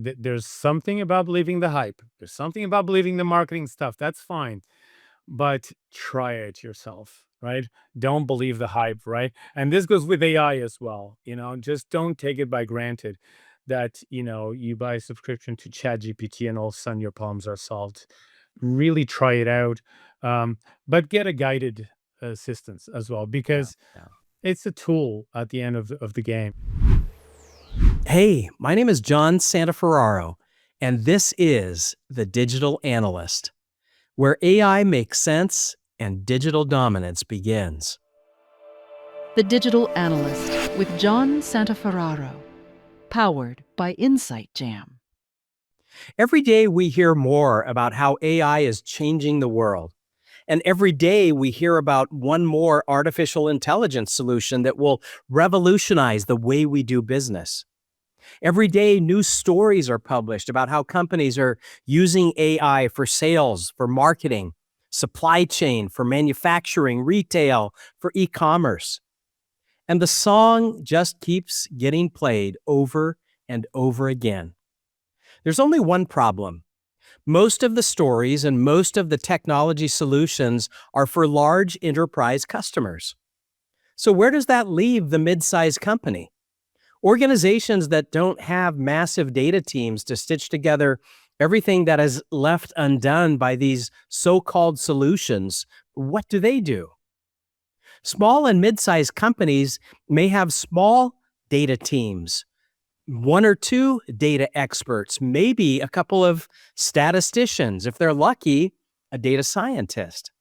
there's something about believing the hype. There's something about believing the marketing stuff. That's fine. But try it yourself, right? Don't believe the hype, right? And this goes with AI as well. Just don't take it by granted that, you buy a subscription to ChatGPT and all of a sudden your problems are solved. Really try it out. But get a guided assistance as well, Yeah, because yeah. it's a tool at the end of the game. Hey, my name is John Santaferraro, and this is the Digital Analyst, where AI makes sense and digital dominance begins. The Digital Analyst with John Santaferraro, powered by Insight Jam. Every day we hear more about how AI is changing the world. And every day we hear about one more artificial intelligence solution that will revolutionize the way we do business. Every day, new stories are published about how companies are using AI for sales, for marketing, supply chain, for manufacturing, retail, for e-commerce. And the song just keeps getting played over and over again. There's only one problem. Most of the stories and most of the technology solutions are for large enterprise customers. So where does that leave the mid-sized company? Organizations that don't have massive data teams to stitch together everything that is left undone by these so-called solutions, what do? Small and mid-sized companies may have small data teams, one or two data experts, maybe a couple of statisticians, if they're lucky, a data scientist.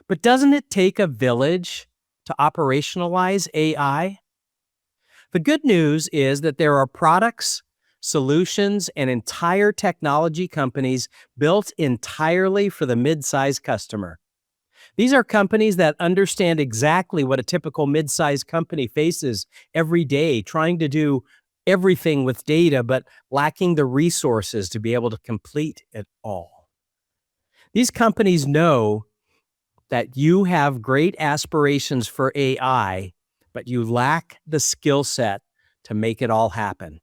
But doesn't it take a village to operationalize AI? The good news is that there are products, solutions, and entire technology companies built entirely for the mid-sized customer. These are companies that understand exactly what a typical mid-sized company faces every day, trying to do everything with data, but lacking the resources to be able to complete it all. These companies know that you have great aspirations for AI, but you lack the skill set to make it all happen.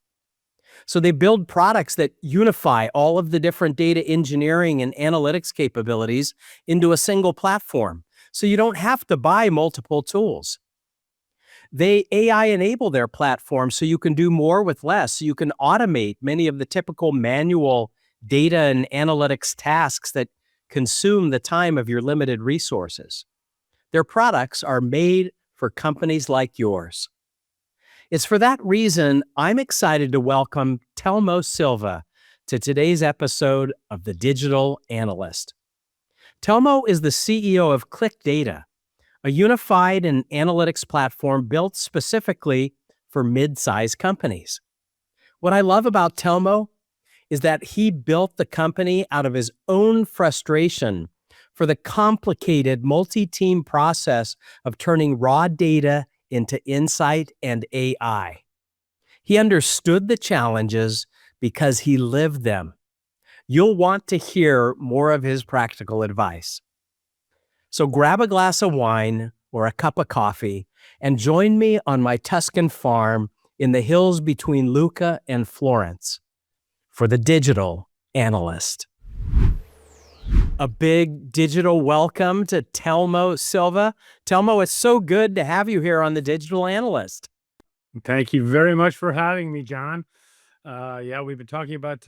So they build products that unify all of the different data engineering and analytics capabilities into a single platform. So you don't have to buy multiple tools. They AI enable their platform so you can do more with less. So you can automate many of the typical manual data and analytics tasks that consume the time of your limited resources. Their products are made for companies like yours. It's for that reason I'm excited to welcome Telmo Silva to today's episode of The Digital Analyst. Telmo is the CEO of ClicData, a unified and analytics platform built specifically for mid-sized companies. What I love about Telmo is that he built the company out of his own frustration for the complicated multi-team process of turning raw data into insight and AI. He understood the challenges because he lived them. You'll want to hear more of his practical advice. So grab a glass of wine or a cup of coffee and join me on my Tuscan farm in the hills between Lucca and Florence for the Digital Analyst. A big digital welcome to Telmo Silva. Telmo, it's so good to have you here on the Digital Analyst. Thank you very much for having me, John. Yeah, we've been talking about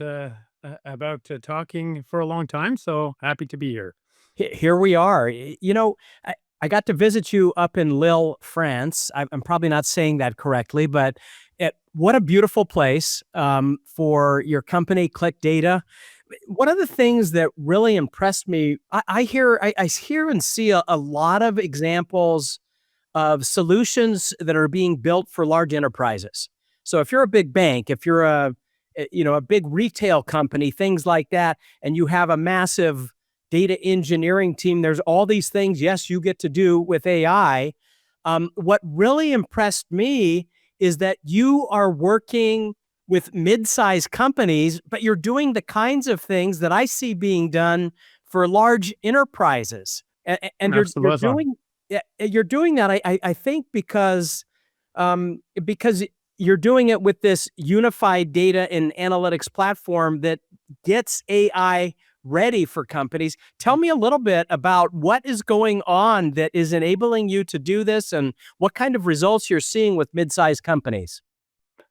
talking for a long time, so happy to be here. Here we are. I got to visit you up in Lille, France. I'm probably not saying that correctly, but what a beautiful place for your company, ClicData. One of the things that really impressed me, I hear and see a lot of examples of solutions that are being built for large enterprises. So if you're a big bank, if you're a big retail company, things like that, and you have a massive data engineering team, there's all these things, yes, you get to do with AI. What really impressed me is that you are working with mid-sized companies, but you're doing the kinds of things that I see being done for large enterprises. And you're doing that, I think, because you're doing it with this unified data and analytics platform that gets AI ready for companies. Tell me a little bit about what is going on that is enabling you to do this and what kind of results you're seeing with mid-sized companies.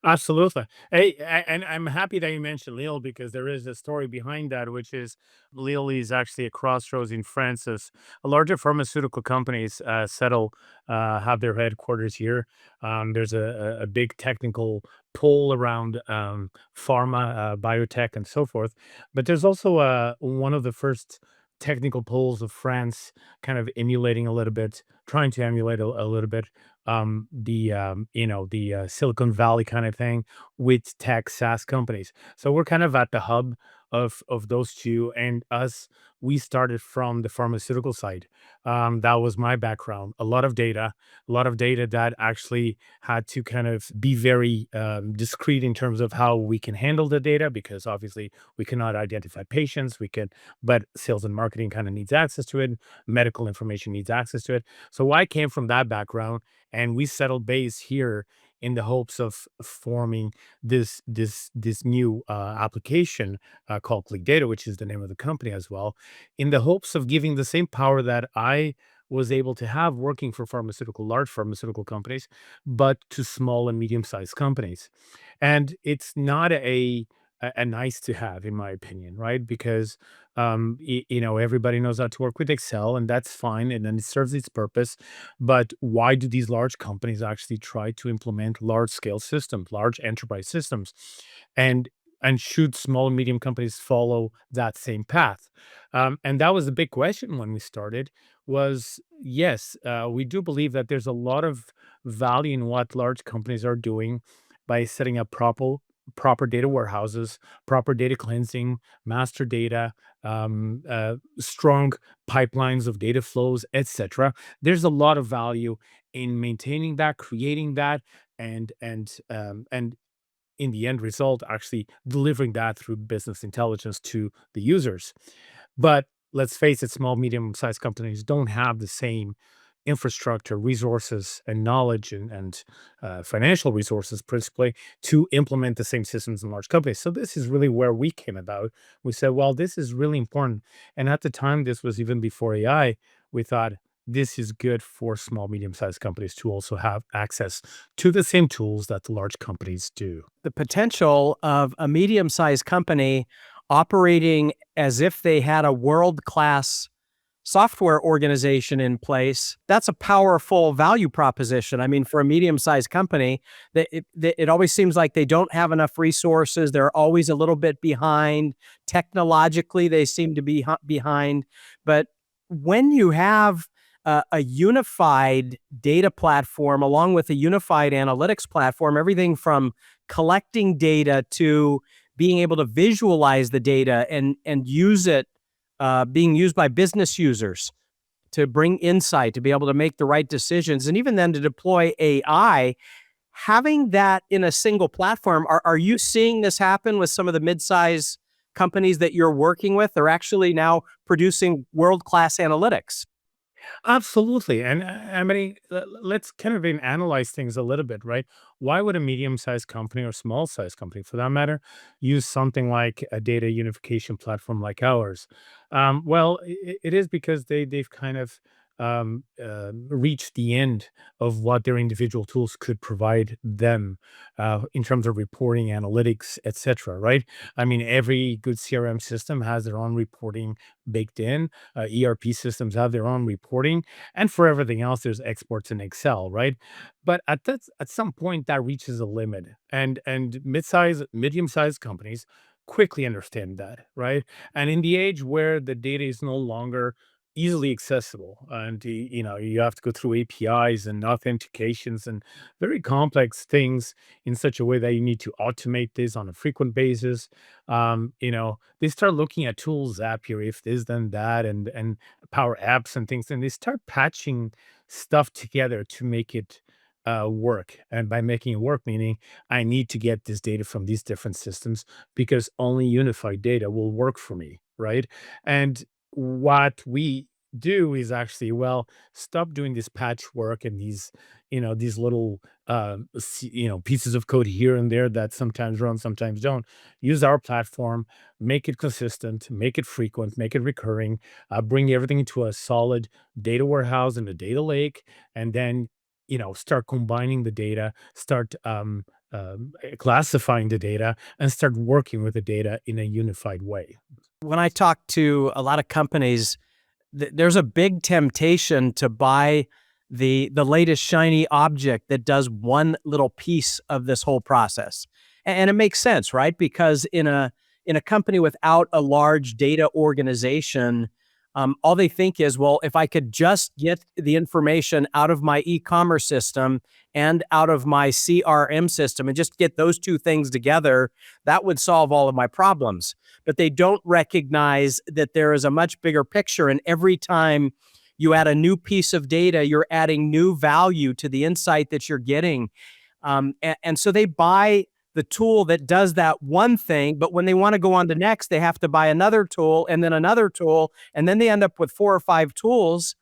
Absolutely. Hey, and I'm happy that you mentioned Lille because there is a story behind that, which is Lille is actually a crossroads in France as larger pharmaceutical companies have their headquarters here. There's a big technical pull around pharma, biotech, and so forth. But there's also one of the first technical pulls of France, kind of emulating a little bit, trying to emulate a little bit the Silicon Valley kind of thing with tech SaaS companies. So we're kind of at the hub of those two, and us. We started from the pharmaceutical side. That was my background. A lot of data that actually had to kind of be very discreet in terms of how we can handle the data, because obviously we cannot identify patients. But sales and marketing kind of needs access to it. Medical information needs access to it. So I came from that background, and we settled base here in the hopes of forming this new application called ClicData, which is the name of the company as well, in the hopes of giving the same power that I was able to have working for large pharmaceutical companies, but to small and medium sized companies. And it's not a nice to have, in my opinion, right? Because everybody knows how to work with Excel, and that's fine, and then it serves its purpose. But why do these large companies actually try to implement large scale systems, large enterprise systems? And and should small and medium companies follow that same path? And that was the big question when we started. Was yes, we do believe that there's a lot of value in what large companies are doing by setting up proper data warehouses, proper data cleansing, master data, strong pipelines of data flows, etc. There's a lot of value in maintaining that, creating that, and in the end result, actually delivering that through business intelligence to the users. But let's face it, small, medium-sized companies don't have the same infrastructure, resources, and knowledge and financial resources, principally, to implement the same systems in large companies. So this is really where we came about. We said, well, this is really important. And at the time, this was even before AI. We thought this is good for small, medium-sized companies to also have access to the same tools that the large companies do. The potential of a medium-sized company operating as if they had a world-class software organization in place, that's a powerful value proposition. I mean, for a medium-sized company, it always seems like they don't have enough resources. They're always a little bit behind. Technologically, they seem to be behind. But when you have a unified data platform along with a unified analytics platform, everything from collecting data to being able to visualize the data and use it, being used by business users to bring insight, to be able to make the right decisions, and even then to deploy AI, having that in a single platform, are you seeing this happen with some of the mid-size companies that you're working with? They're actually now producing world-class analytics. Absolutely. And I mean, let's kind of analyze things a little bit, right? Why would a medium sized company or small sized company, for that matter, use something like a data unification platform like ours? Well, it is because they've kind of reached the end of what their individual tools could provide them in terms of reporting, analytics, etc. Right? I mean, every good CRM system has their own reporting baked in. ERP systems have their own reporting, and for everything else, there's exports in Excel, right? But at some point, that reaches a limit, and medium-sized companies quickly understand that, right? And in the age where the data is no longer easily accessible, and you have to go through APIs and authentications and very complex things in such a way that you need to automate this on a frequent basis. They start looking at tools, Zapier, if this, then that, and Power Apps and things, and they start patching stuff together to make it work. And by making it work, meaning I need to get this data from these different systems because only unified data will work for me, right? And what we do is actually, well, stop doing this patchwork and these little pieces of code here and there that sometimes run, sometimes don't. Use our platform, make it consistent, make it frequent, make it recurring, bring everything into a solid data warehouse and a data lake, and then start combining the data, start classifying the data, and start working with the data in a unified way. When I talk to a lot of companies, there's a big temptation to buy the latest shiny object that does one little piece of this whole process. And it makes sense, right? Because in a company without a large data organization, all they think is, well, if I could just get the information out of my e-commerce system and out of my CRM system and just get those two things together, that would solve all of my problems. But they don't recognize that there is a much bigger picture. And every time you add a new piece of data, you're adding new value to the insight that you're getting. And so they buy the tool that does that one thing, but when they want to go on to next, they have to buy another tool and then another tool. And then they end up with 4 or 5 tools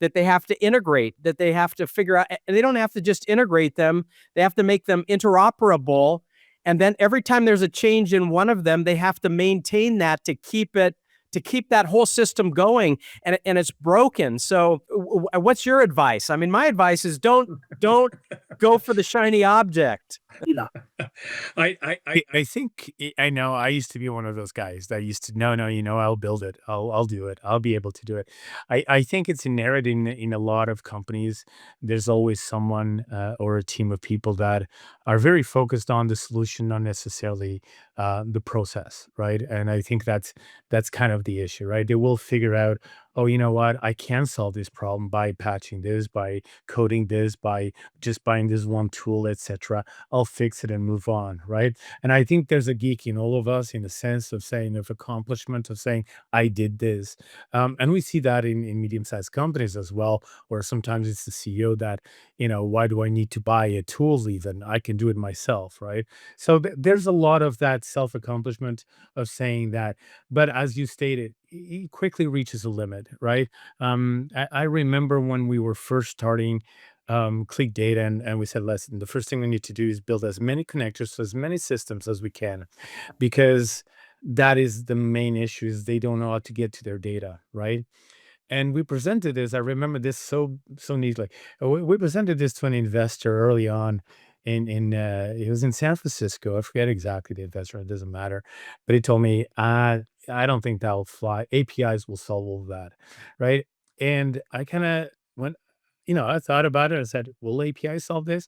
that they have to integrate, that they have to figure out. And they don't have to just integrate them, they have to make them interoperable. And then every time there's a change in one of them, they have to maintain that to keep that whole system going, and it's broken. So what's your advice? I mean, my advice is don't go for the shiny object. I think I know I used to be one of those guys that used to, no, I'll build it. I'll do it. I'll be able to do it. I think it's inherent in a lot of companies. There's always someone or a team of people that are very focused on the solution, not necessarily the process, right? And I think that's kind of the issue, right? They will figure out, oh, you know what? I can solve this problem by patching this, by coding this, by just buying this one tool, etc. I'll fix it and move on, right? And I think there's a geek in all of us in the sense of saying, of accomplishment, of saying, I did this. And we see that in medium-sized companies as well, where sometimes it's the CEO that, why do I need to buy a tools even? I can do it myself, right? So there's a lot of that self-accomplishment of saying that. But as you stated, it quickly reaches a limit, right? I remember when we were first starting ClicData, and we said, listen, the first thing we need to do is build as many connectors to as many systems as we can, because that is the main issue is they don't know how to get to their data, right? And we presented this. I remember this so neatly. We presented this to an investor early on. It was in San Francisco. I forget exactly the investor. It doesn't matter, but he told me, I don't think that'll fly. APIs will solve all of that, right? And I kind of went, I thought about it. I said, will API solve this?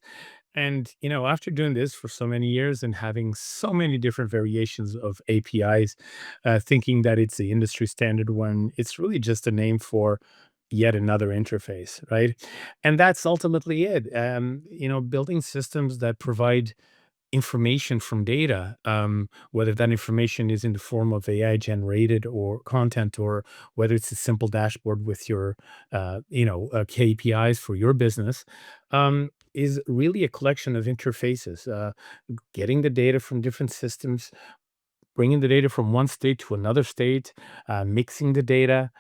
And, after doing this for so many years and having so many different variations of APIs, thinking that it's the industry standard when it's really just a name for yet another interface, right? And that's ultimately it. Building systems that provide information from data, whether that information is in the form of AI generated or content, or whether it's a simple dashboard with your, KPIs for your business, is really a collection of interfaces, getting the data from different systems, bringing the data from one state to another state, mixing the data,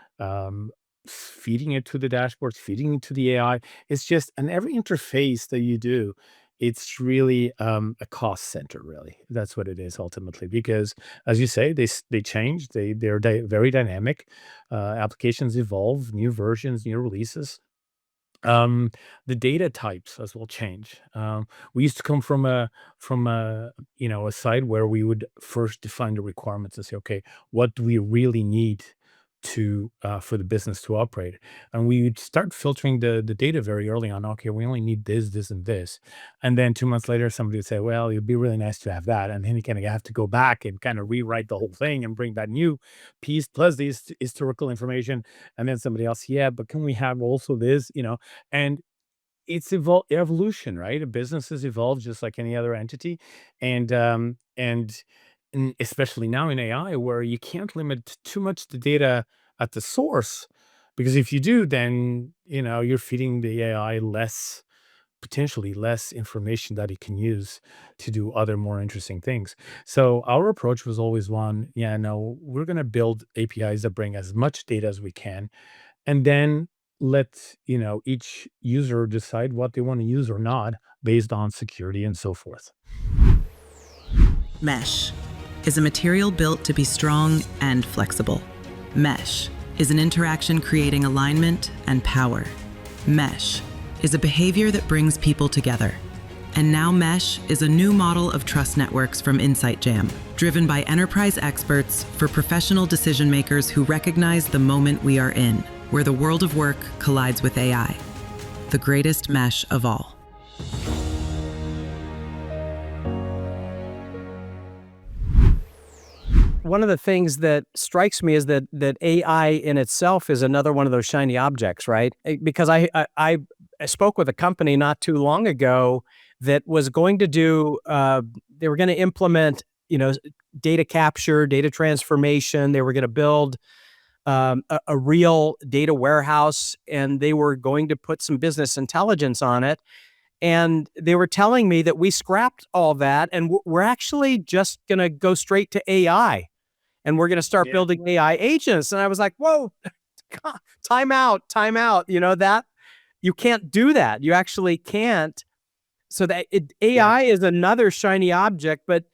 feeding it to the dashboards, feeding it to the AI. It's just, and every interface that you do, it's really a cost center. Really, that's what it is ultimately. Because, as you say, they change. They're very dynamic. Applications evolve, new versions, new releases. The data types as well change. We used to come from a side where we would first define the requirements and say, okay, what do we really need to for the business to operate? And we would start filtering the data very early on. Okay, we only need this and this, and then 2 months later, somebody would say, well, it'd be really nice to have that, and then you kind of have to go back and kind of rewrite the whole thing and bring that new piece plus the historical information, and then somebody else, yeah, but can we have also this, and it's evolution, right? A business has evolved just like any other entity, and especially now in AI, where you can't limit too much the data at the source, because if you do, then you're feeding the AI potentially less information that it can use to do other more interesting things. So our approach was always one, yeah, no, we're going to build APIs that bring as much data as we can, and then let each user decide what they want to use or not based on security and so forth. Mesh is a material built to be strong and flexible. Mesh is an interaction creating alignment and power. Mesh is a behavior that brings people together. And now Mesh is a new model of trust networks from InsightJam, driven by enterprise experts for professional decision makers who recognize the moment we are in, where the world of work collides with AI. The greatest mesh of all. One of the things that strikes me is that AI in itself is another one of those shiny objects, right? Because I spoke with a company not too long ago that was going to do, they were going to implement, data capture, data transformation. They were going to build a real data warehouse, and they were going to put some business intelligence on it. And they were telling me that we scrapped all that, and we're actually just going to go straight to AI, and we're going to start building AI agents. And I was like, whoa, time out. That you can't do that. You actually can't. So that AI is another shiny object, but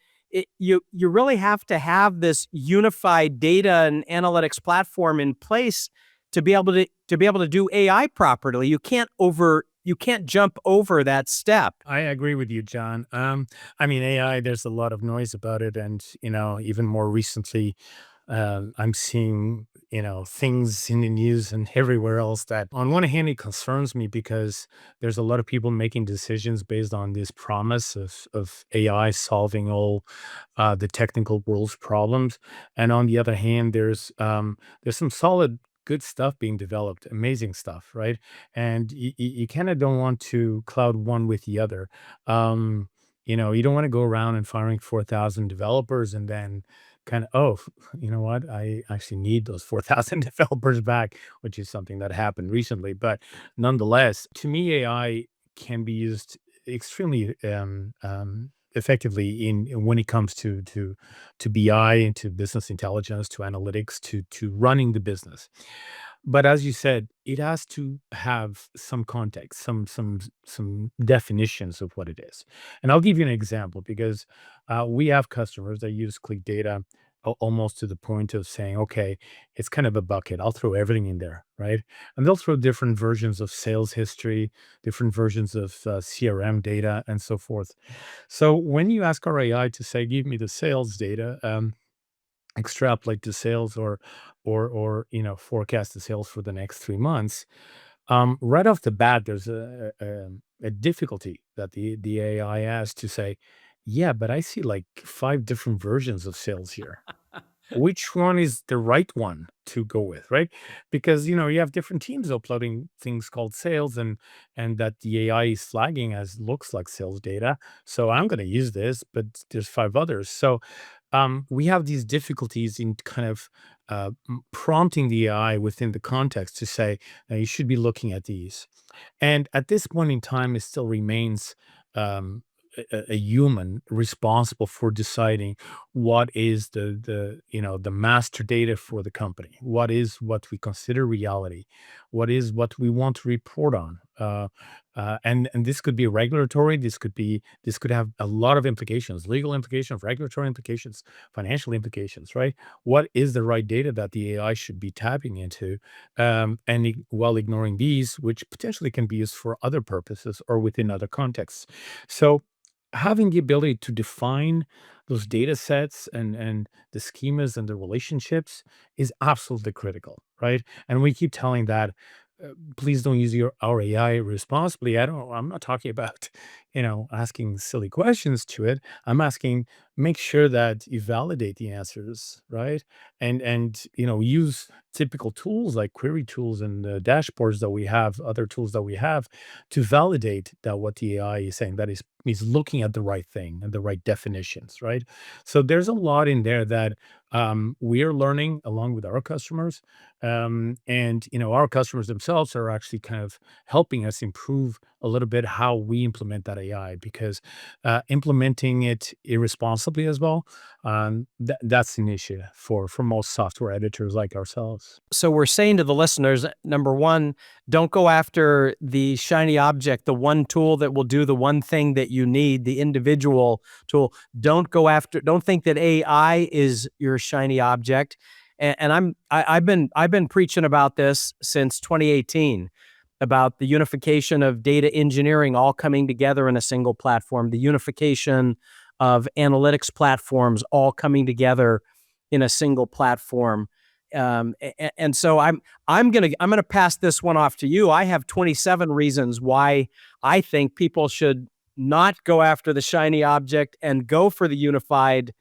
you really have to have this unified data and analytics platform in place to be able to do AI properly. You can't jump over that step. I agree with you, John. I mean, AI, there's a lot of noise about it. And, even more recently, I'm seeing, things in the news and everywhere else that on one hand, it concerns me because there's a lot of people making decisions based on this promise of AI solving all the technical world's problems. And on the other hand, there's some solid good stuff being developed, amazing stuff, right? And you kind of don't want to cloud one with the other. You don't want to go around and firing 4,000 developers and then kind of, oh, you know what? I actually need those 4,000 developers back, which is something that happened recently. But nonetheless, to me, AI can be used extremely effectively in when it comes to BI, and to business intelligence, to analytics, to running the business. But as you said, it has to have some context, some definitions of what it is. And I'll give you an example because we have customers that use ClicData almost to the point of saying, okay, it's kind of a bucket. I'll throw everything in there, right? And they'll throw different versions of sales history, different versions of CRM data, and so forth. So when you ask our AI to say, give me the sales data, extrapolate the sales, or forecast the sales for the next 3 months, right off the bat there's a difficulty that the AI has to say, yeah, but I see like 5 different versions of sales here. Which one is the right one to go with, right? Because you have different teams uploading things called sales, and that the AI is flagging as looks like sales data. So I'm going to use this, but there's 5 others. So we have these difficulties in kind of prompting the AI within the context to say, "Now, you should be looking at these." And at this point in time, it still remains um, a human responsible for deciding what is the master data for the company, what is what we consider reality, what is what we want to report on. And this could be regulatory. This could have a lot of implications, legal implications, regulatory implications, financial implications, right? What is the right data that the AI should be tapping into, while ignoring these, which potentially can be used for other purposes or within other contexts. So having the ability to define those data sets and the schemas and the relationships is absolutely critical, right? And we keep telling that, please don't use our AI responsibly. I'm not talking about, asking silly questions to it. I'm asking, make sure that you validate the answers, right? And use typical tools like query tools and dashboards that we have, other tools that we have, to validate that what the AI is saying, that is looking at the right thing and the right definitions, right? So there's a lot in there that we are learning along with our customers, and our customers themselves are actually kind of helping us improve a little bit how we implement that AI, because implementing it irresponsibly responsibly as well, that's an issue for most software editors like ourselves. So we're saying to the listeners, number one, don't go after the shiny object, the one tool that will do the one thing that you need, the individual tool. Don't think that AI is your shiny object. And I've been preaching about this since 2018, about the unification of data engineering all coming together in a single platform, the unification of analytics platforms all coming together in a single platform. And so I'm gonna pass this one off to you. I have 27 reasons why I think people should not go after the shiny object and go for the unified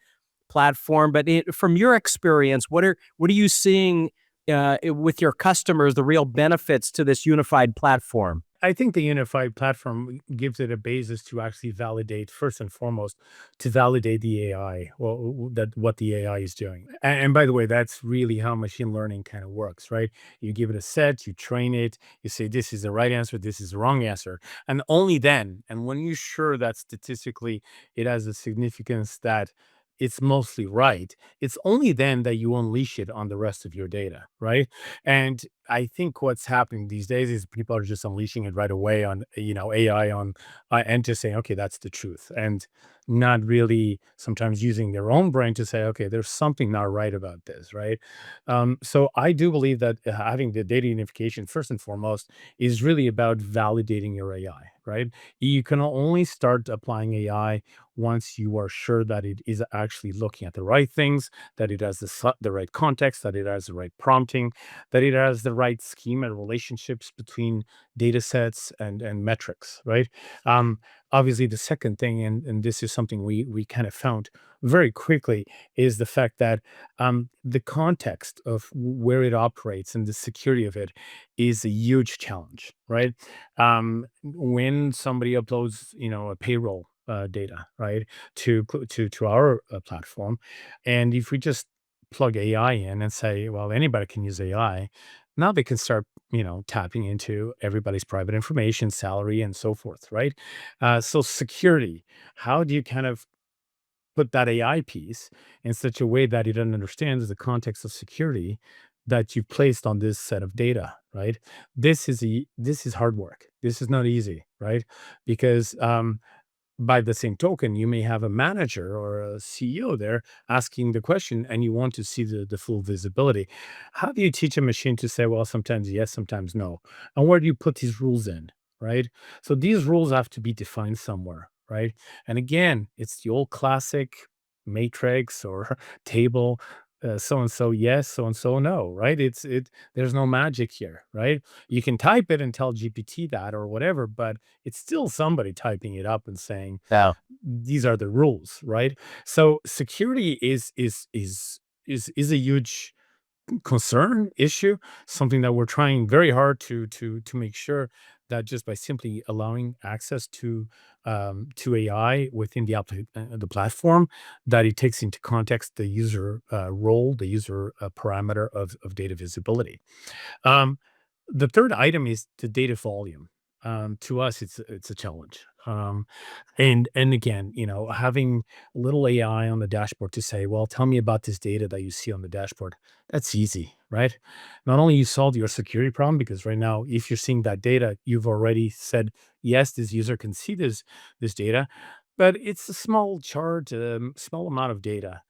platform. But from your experience, what are you seeing with your customers, the real benefits to this unified platform? I think the unified platform gives it a basis to actually validate, first and foremost, to validate the AI, well, that what the AI is doing. And by the way, that's really how machine learning kind of works, right? You give it a set, you train it, you say this is the right answer, this is the wrong answer, and only then, and when you're sure that statistically it has a significance that it's mostly right, it's only then that you unleash it on the rest of your data, right? And I think what's happening these days is people are just unleashing it right away on, AI on, and just saying, okay, that's the truth, and not really sometimes using their own brain to say, okay, there's something not right about this, right? So I do believe that having the data unification first and foremost is really about validating your AI, right? You can only start applying AI once you are sure that it is actually looking at the right things, that it has the right context, that it has the right prompting, that it has the right scheme and relationships between data sets and metrics, right? Um, Obviously, the second thing, and this is something we kind of found very quickly, is the fact that the context of where it operates and the security of it is a huge challenge, right? When somebody uploads, a payroll data, right, to our platform, and if we just plug AI in and say, well, anybody can use AI, now they can start, tapping into everybody's private information, salary, and so forth, right? So security, how do you kind of put that AI piece in such a way that it understands the context of security that you've placed on this set of data, right? This is hard work. This is not easy, right? Because by the same token, you may have a manager or a CEO there asking the question, and you want to see the full visibility. How do you teach a machine to say, well, sometimes yes, sometimes no? And where do you put these rules in, right? So these rules have to be defined somewhere, right? And again, it's the old classic matrix or table. So and so yes, so and so no, right? There's no magic here, right? You can type it and tell GPT that or whatever, but it's still somebody typing it up and saying Yeah. these are the rules, right? So security is a huge concern issue, something that we're trying very hard to make sure that just by simply allowing access to AI within the platform, that it takes into context the user role, the user parameter of data visibility. Um, the third item is the data volume. To us, it's a challenge. And again, having a little AI on the dashboard to say, well, tell me about this data that you see on the dashboard. That's easy, right? Not only you solved your security problem, because right now, if you're seeing that data, you've already said, yes, this user can see this data, but it's a small chart, small amount of data.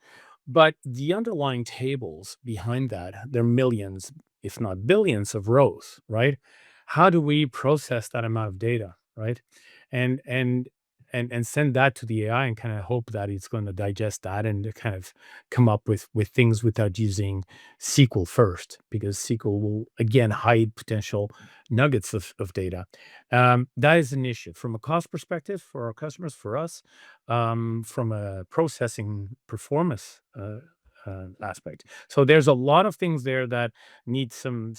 But the underlying tables behind that, they're millions, if not billions of rows, right? How do we process that amount of data, right? And and and send that to the AI and kind of hope that it's going to digest that and to kind of come up with things without using SQL first, because SQL will again hide potential nuggets of data. That is an issue from a cost perspective for our customers, for us, from a processing performance aspect. So there's a lot of things there that need some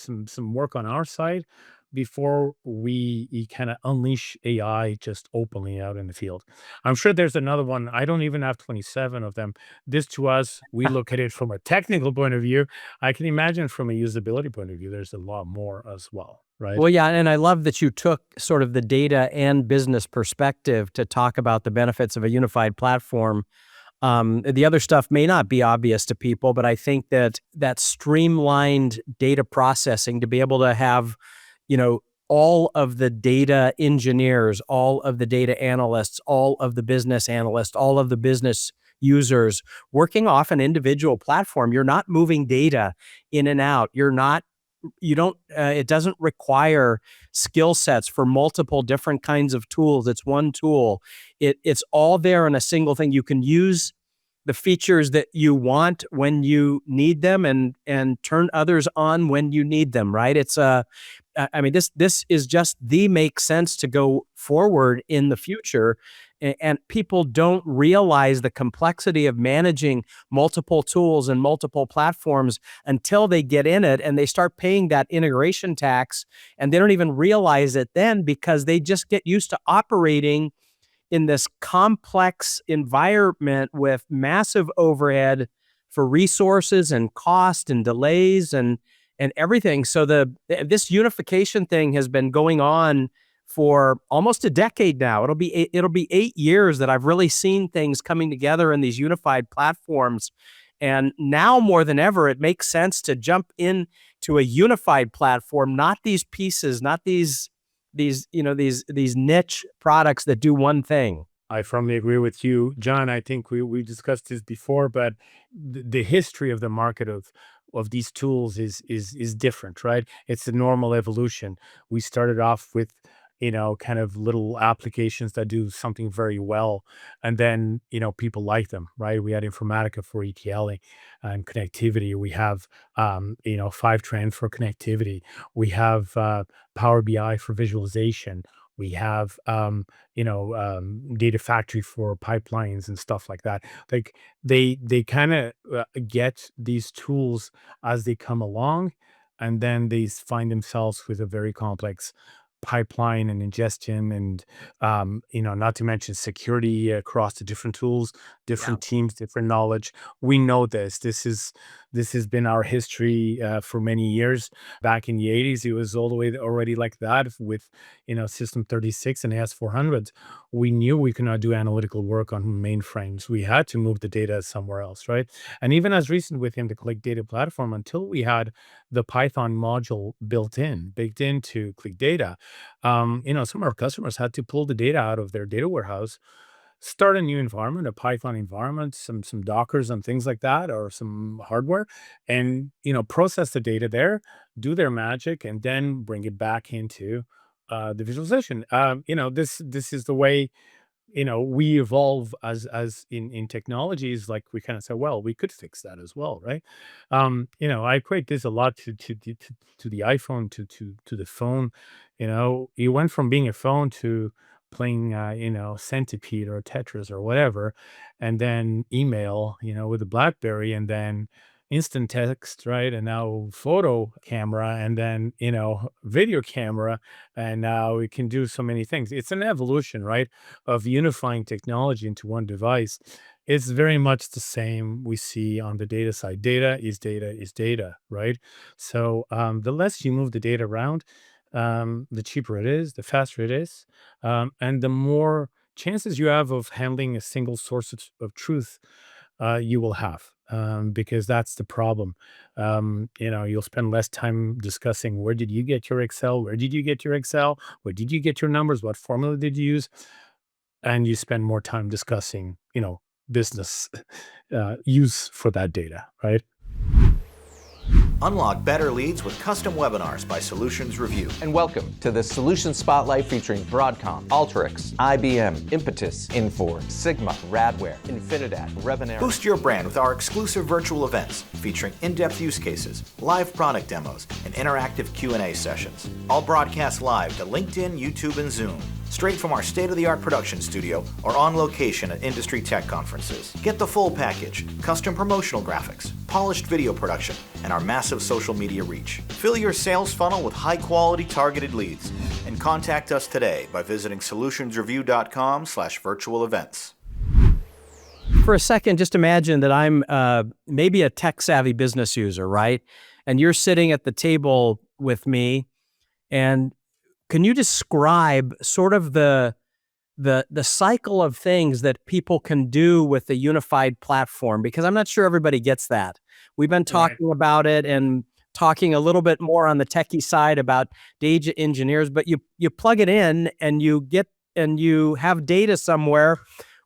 work on our side before we kind of unleash AI just openly out in the field. I'm sure there's another one. I don't even have 27 of them. This to us, we look at it from a technical point of view. I can imagine from a usability point of view, there's a lot more as well, right? Well, yeah, and I love that you took sort of the data and business perspective to talk about the benefits of a unified platform. The other stuff may not be obvious to people, but I think that streamlined data processing to be able to have, all of the data engineers, all of the data analysts, all of the business analysts, all of the business users working off an individual platform. You're not moving data in and out. It doesn't require skill sets for multiple different kinds of tools. It's one tool. It's all there in a single thing. You can use the features that you want when you need them, and turn others on when you need them, right? This is just the make sense to go forward in the future. And people don't realize the complexity of managing multiple tools and multiple platforms until they get in it and they start paying that integration tax, and they don't even realize it then because they just get used to operating in this complex environment with massive overhead for resources and cost and delays and everything. So this unification thing has been going on for almost a decade now. It'll be 8 years that I've really seen things coming together in these unified platforms. And now more than ever, it makes sense to jump into a unified platform, not these pieces, not these niche products that do one thing. I firmly agree with you, John. I think we discussed this before, but the history of the market of these tools is different, right? It's a normal evolution. We started off with kind of little applications that do something very well, and then people like them, right? We had Informatica for ETL and connectivity. We have Fivetran for connectivity. We have Power BI for visualization. We have Data Factory for pipelines and stuff like that. Like they kind of get these tools as they come along, and then they find themselves with a very complex pipeline and ingestion, and not to mention security across the different tools, different teams, different knowledge. We know this has been our history for many years. Back in the 80s, it was all the way already like that with System 36 and S400. We knew we could not do analytical work on mainframes. We had to move the data somewhere else, right? And even as recent with him, the ClicData platform, until we had the Python module baked into ClicData, some of our customers had to pull the data out of their data warehouse, start a new environment, a Python environment, some Dockers and things like that, or some hardware, and process the data there, do their magic, and then bring it back into the visualization. This is the way we evolve as in technologies. Like we kind of say, well, we could fix that as well, right? I equate this a lot to the iPhone, to the phone. You went from being a phone to playing Centipede or Tetris or whatever, and then email with the BlackBerry, and then instant text, right? And now photo camera, and then video camera, and now we can do so many things. It's an evolution, right, of unifying technology into one device. It's very much the same we see on the data side. Data is data is data, right? So the less you move the data around, the cheaper it is, the faster it is, and the more chances you have of handling a single source of truth you will have, because that's the problem. You'll spend less time discussing where did you get your Excel, where did you get your Excel, where did you get your numbers, what formula did you use, and you spend more time discussing, business use for that data, right? Unlock better leads with custom webinars by Solutions Review. And welcome to the Solution Spotlight featuring Broadcom, Alteryx, IBM, Impetus, Infor, Sigma, Radware, Infinidat, Revenera. Boost your brand with our exclusive virtual events featuring in-depth use cases, live product demos, and interactive Q&A sessions. All broadcast live to LinkedIn, YouTube, and Zoom. Straight from our state-of-the-art production studio or on location at industry tech conferences. Get the full package: custom promotional graphics, polished video production, and our massive social media reach. Fill your sales funnel with high-quality targeted leads. And contact us today by visiting solutionsreview.com/virtual events. For a second, just imagine that I'm maybe a tech-savvy business user, right? And you're sitting at the table with me, and can you describe sort of the the cycle of things that people can do with the unified platform, because I'm not sure everybody gets that. We've been Right. talking about it and talking a little bit more on the techie side about data engineers, but you plug it in and you have data somewhere.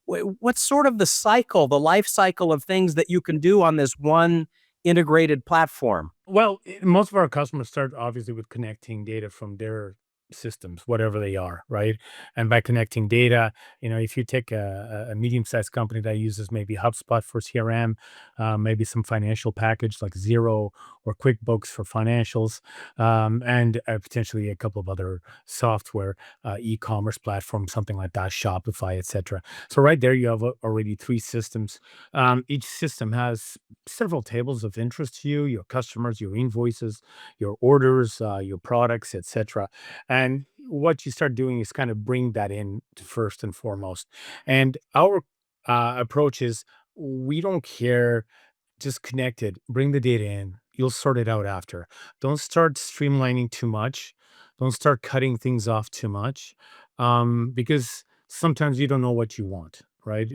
What's sort of the cycle, the life cycle of things that you can do on this one integrated platform? Well, most of our customers start obviously with connecting data from their systems, whatever they are, right? And by connecting data, if you take a medium-sized company that uses maybe HubSpot for CRM, maybe some financial package like Zero or QuickBooks for financials, and potentially a couple of other software, e-commerce platforms, something like that, Shopify, etc. So right there, you have already three systems. Each system has several tables of interest to you, your customers, your invoices, your orders, your products, etc. And what you start doing is kind of bring that in first and foremost. And our approach is we don't care, just connect it, bring the data in. You'll sort it out after. Don't start streamlining too much. Don't start cutting things off too much, because sometimes you don't know what you want, right?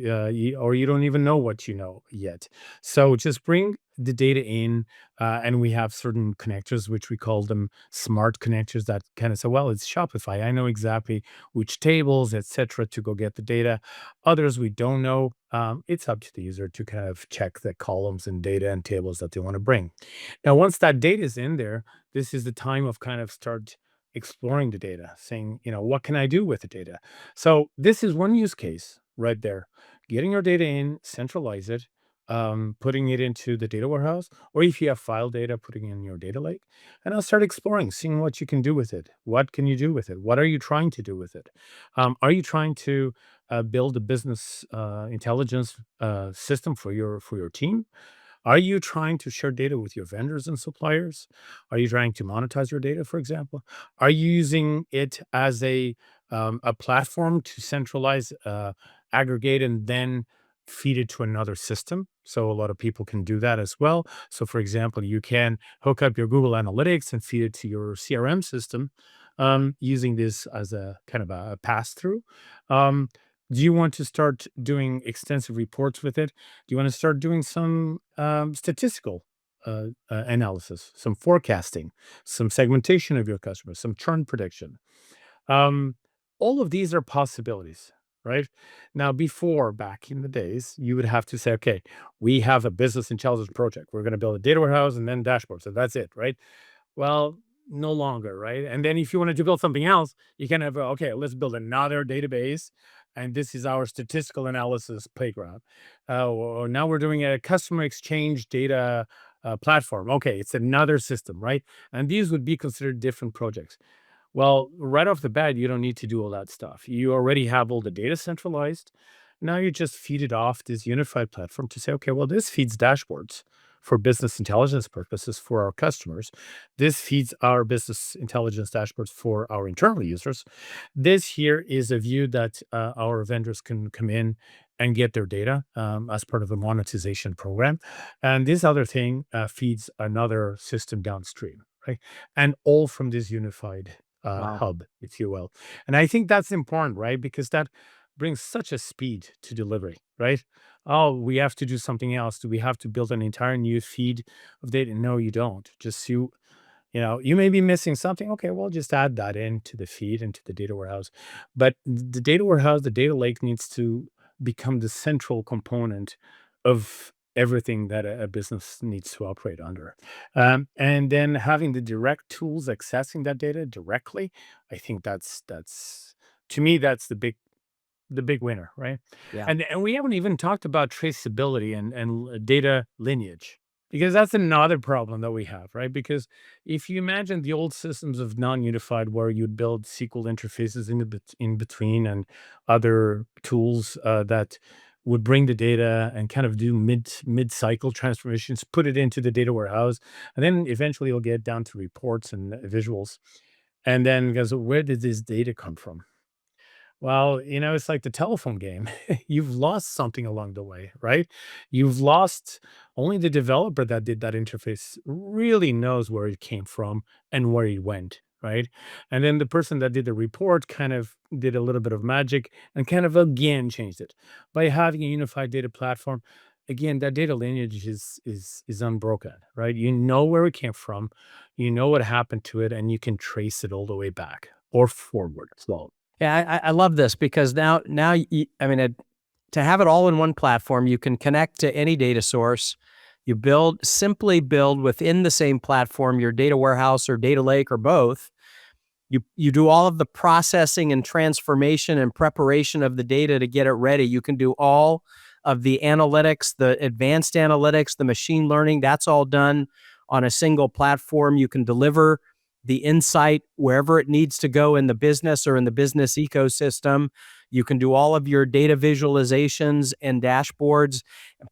Or you don't even know what you know yet. So just bring the data in, and we have certain connectors, which we call them smart connectors, that kind of say, well, it's Shopify. I know exactly which tables, etc., to go get the data. Others we don't know. It's up to the user to kind of check the columns and data and tables that they want to bring. Now, once that data is in there, this is the time of kind of start exploring the data, saying, what can I do with the data? So this is one use case right there. Getting your data in, centralize it, putting it into the data warehouse, or if you have file data, putting it in your data lake, and I'll start exploring, seeing what you can do with it. What can you do with it? What are you trying to do with it? Are you trying to build a business intelligence system for your team? Are you trying to share data with your vendors and suppliers? Are you trying to monetize your data, for example? Are you using it as a platform to centralize, aggregate, and then feed it to another system? So a lot of people can do that as well. So, for example, you can hook up your Google Analytics and feed it to your CRM system, using this as a kind of a pass through. Um, do you want to start doing extensive reports with it? Do you want to start doing some statistical analysis, some forecasting, some segmentation of your customers, some churn prediction? Um, all of these are possibilities, right? Now, before, back in the days, you would have to say, okay, we have a business intelligence project. We're going to build a data warehouse and then dashboards, and that's it, right? Well, no longer, right? And then if you wanted to build something else, you can have, okay, let's build another database. And this is our statistical analysis playground. Or now we're doing a customer exchange data platform. Okay, it's another system, right? And these would be considered different projects. Well, right off the bat, you don't need to do all that stuff. You already have all the data centralized. Now you just feed it off this unified platform to say, okay, well, this feeds dashboards for business intelligence purposes for our customers. This feeds our business intelligence dashboards for our internal users. This here is a view that our vendors can come in and get their data as part of a monetization program. And this other thing feeds another system downstream, right? And all from this unified Wow. hub, if you will. And I think that's important, right? Because that brings such a speed to delivery, right? Oh, we have to do something else. Do we have to build an entire new feed of data? No, you don't. Just you may be missing something. Okay, well, just add that into the feed, into the data warehouse. But the data warehouse, the data lake needs to become the central component of everything that a business needs to operate under. And then having the direct tools accessing that data directly, I think that's to me, that's the big winner, right? Yeah. And we haven't even talked about traceability and data lineage, because that's another problem that we have, right? Because if you imagine the old systems of non-unified, where you'd build SQL interfaces in between and other tools that would bring the data and kind of do mid cycle transformations, put it into the data warehouse, and then eventually you'll get down to reports and visuals. And then goes, where did this data come from? Well, it's like the telephone game. You've lost something along the way, right? You've lost only the developer that did that interface really knows where it came from and where it went, right? And then the person that did the report kind of did a little bit of magic and kind of again changed it. By having a unified data platform, again, that data lineage is unbroken, right? You know where it came from, you know what happened to it, and you can trace it all the way back or forward as well. Yeah, I love this because I mean, to have it all in one platform, you can connect to any data source. You simply build within the same platform your data warehouse or data lake or both. You do all of the processing and transformation and preparation of the data to get it ready. You can do all of the analytics, the advanced analytics, the machine learning. That's all done on a single platform. You can deliver the insight wherever it needs to go in the business or in the business ecosystem. You can do all of your data visualizations and dashboards.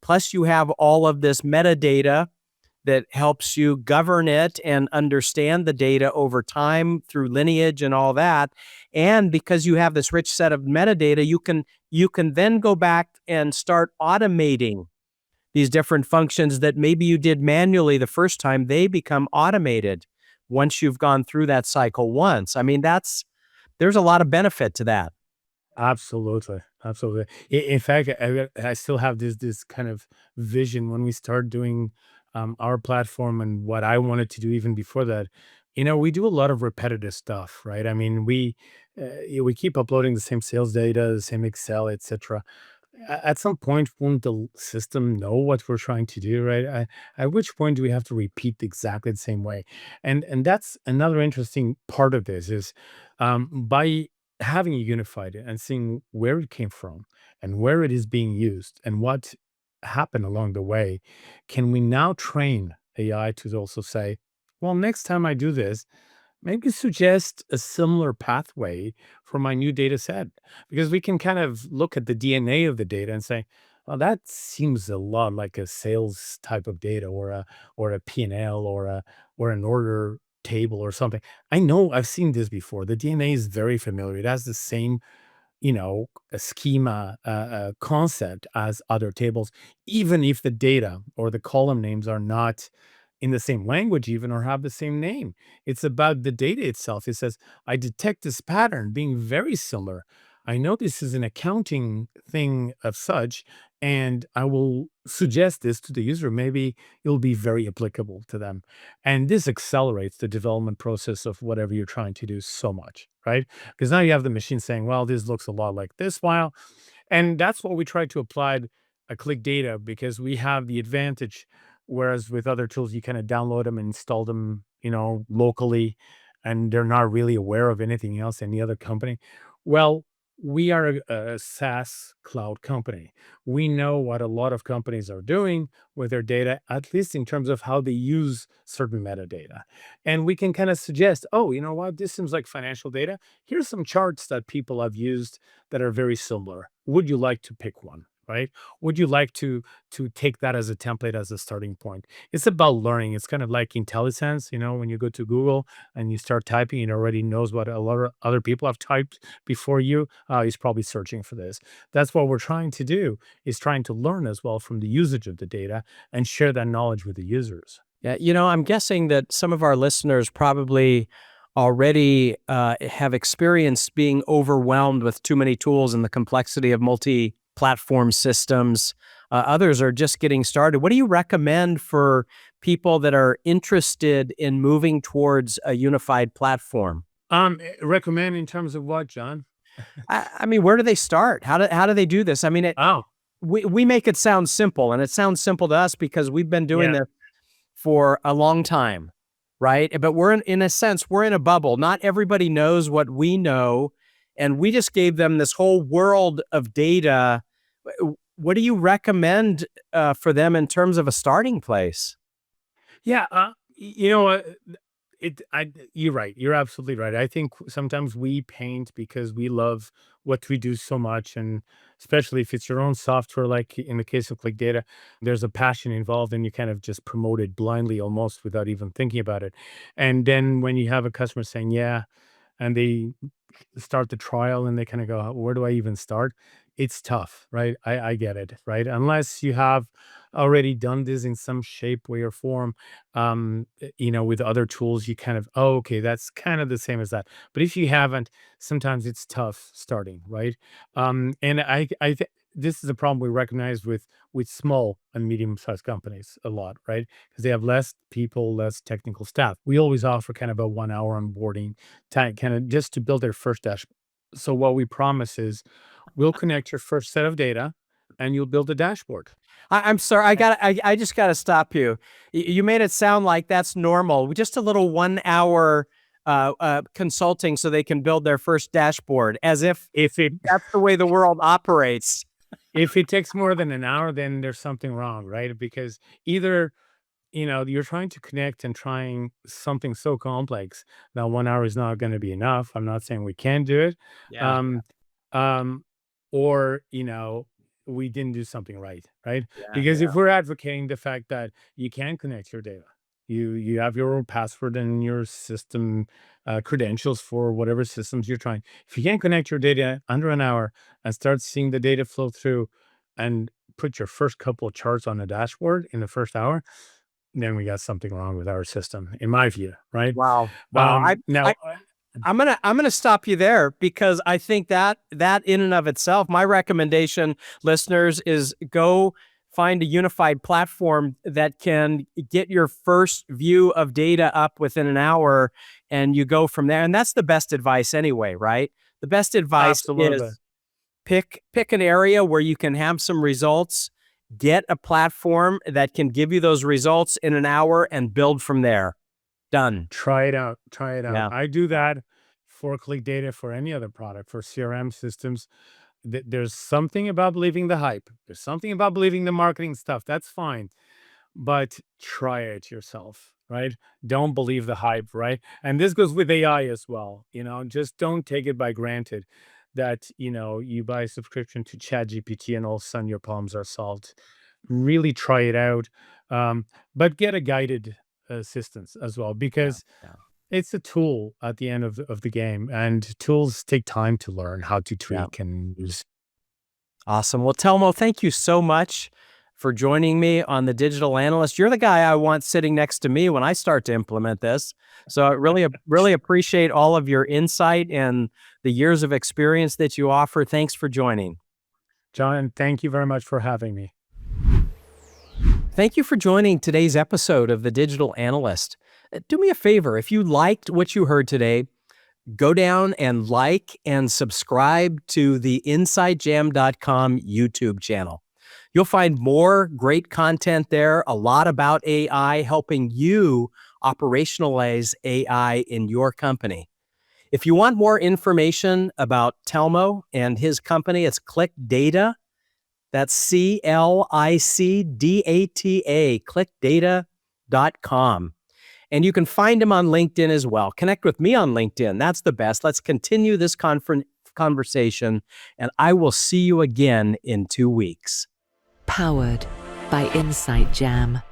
Plus, you have all of this metadata that helps you govern it and understand the data over time through lineage and all that. And because you have this rich set of metadata, you can then go back and start automating these different functions that maybe you did manually the first time. They become automated once you've gone through that cycle once. I mean, there's a lot of benefit to that. Absolutely, absolutely. In fact, I still have this kind of vision when we start doing our platform and what I wanted to do even before that. We do a lot of repetitive stuff, right? I mean, we keep uploading the same sales data, the same Excel, etc. At some point, won't the system know what we're trying to do, right? At which point do we have to repeat exactly the same way? And that's another interesting part of this is by having it unified and seeing where it came from and where it is being used and what happened along the way, can we now train AI to also say, well, next time I do this, maybe suggest a similar pathway for my new data set? Because we can kind of look at the DNA of the data and say, well, that seems a lot like a sales type of data or a P&L or an order table or something. I know I've seen this before. The DNA is very familiar. It has the same a schema, concept as other tables, even if the data or the column names are not in the same language, even or have the same name. It's about the data itself. It says, I detect this pattern being very similar. I know this is an accounting thing of such, and I will suggest this to the user. Maybe it'll be very applicable to them. And this accelerates the development process of whatever you're trying to do so much, right? Because now you have the machine saying, well, this looks a lot like this file. And that's what we try to apply a click data because we have the advantage. Whereas with other tools, you kind of download them and install them, locally, and they're not really aware of anything else, any other company. Well, we are a SaaS cloud company. We know what a lot of companies are doing with their data, at least in terms of how they use certain metadata. And we can kind of suggest, oh, you know what, this seems like financial data. Here's some charts that people have used that are very similar. Would you like to pick one? Right? Would you like to take that as a template as a starting point? It's about learning. It's kind of like IntelliSense, when you go to Google and you start typing, it already knows what a lot of other people have typed before you. He's probably searching for this. That's what we're trying to do, is trying to learn as well from the usage of the data and share that knowledge with the users. Yeah, I'm guessing that some of our listeners probably already have experienced being overwhelmed with too many tools and the complexity of multi-platform systems. Others are just getting started. What do you recommend for people that are interested in moving towards a unified platform? Recommend in terms of what, John? I mean, where do they start? How do they do this? I mean, Oh, we make it sound simple, and it sounds simple to us because we've been doing yeah. this for a long time, right? But we're in a sense, we're in a bubble. Not everybody knows what we know, and we just gave them this whole world of data. What do you recommend for them in terms of a starting place? Yeah, you know what? You're right. You're absolutely right. I think sometimes we paint because we love what we do so much, and especially if it's your own software, like in the case of ClickData, there's a passion involved, and you kind of just promote it blindly, almost without even thinking about it. And then when you have a customer saying, "Yeah," and they start the trial, and they kind of go, "Where do I even start?" It's tough, right? I get it, right? Unless you have already done this in some shape, way, or form, with other tools, you kind of, oh, okay, that's kind of the same as that. But if you haven't, sometimes it's tough starting, right? And this is a problem we recognize with small and medium-sized companies a lot, right? Because they have less people, less technical staff. We always offer kind of a 1 hour onboarding time, kind of just to build their first dashboard. So what we promise is we'll connect your first set of data and you'll build a dashboard. I'm sorry. I just got to stop you. You made it sound like that's normal. Just a little 1 hour consulting so they can build their first dashboard, as if If it that's the way the world operates. if it takes more than an hour, then there's something wrong, right? Because either you're trying to connect and trying something so complex that 1 hour is not going to be enough. I'm not saying we can't do it. Yeah. Um, um, or, we didn't do something right, right? Yeah. Because if we're advocating the fact that you can connect your data, you have your own password and your system credentials for whatever systems you're trying. If you can't connect your data under an hour and start seeing the data flow through and put your first couple of charts on a dashboard in the first hour, then we got something wrong with our system, in my view, right? Wow. Wow. Now, I'm gonna stop you there, because I think that in and of itself, my recommendation, listeners, is go find a unified platform that can get your first view of data up within an hour, and you go from there. And that's the best advice anyway, right? The best advice absolutely. is pick an area where you can have some results, get a platform that can give you those results in an hour, and build from there. Done. Try it out. Try it out. Yeah. I do that for ClicData, for any other product, for CRM systems. There's something about believing the hype. There's something about believing the marketing stuff. That's fine. But try it yourself, right? Don't believe the hype, right? And this goes with AI as well. Just don't take it by granted that, you buy a subscription to ChatGPT and all of a sudden your problems are solved. Really try it out. But get a guided assistance as well, because Yeah. it's a tool at the end of the game, and tools take time to learn how to Yeah. tweak and use. Awesome. Well, Telmo, thank you so much for joining me on the Digital Analyst. You're the guy I want sitting next to me when I start to implement this. So I really appreciate all of your insight and the years of experience that you offer. Thanks for joining. John, thank you very much for having me. Thank you for joining today's episode of the Digital Analyst. Do me a favor, if you liked what you heard today, go down and like and subscribe to the InsideJam.com YouTube channel. You'll find more great content there, a lot about AI, helping you operationalize AI in your company. If you want more information about Telmo and his company, it's ClicData. That's ClicData, ClicData.com. And you can find him on LinkedIn as well. Connect with me on LinkedIn. That's the best. Let's continue this conversation, and I will see you again in 2 weeks. Powered by Insight Jam.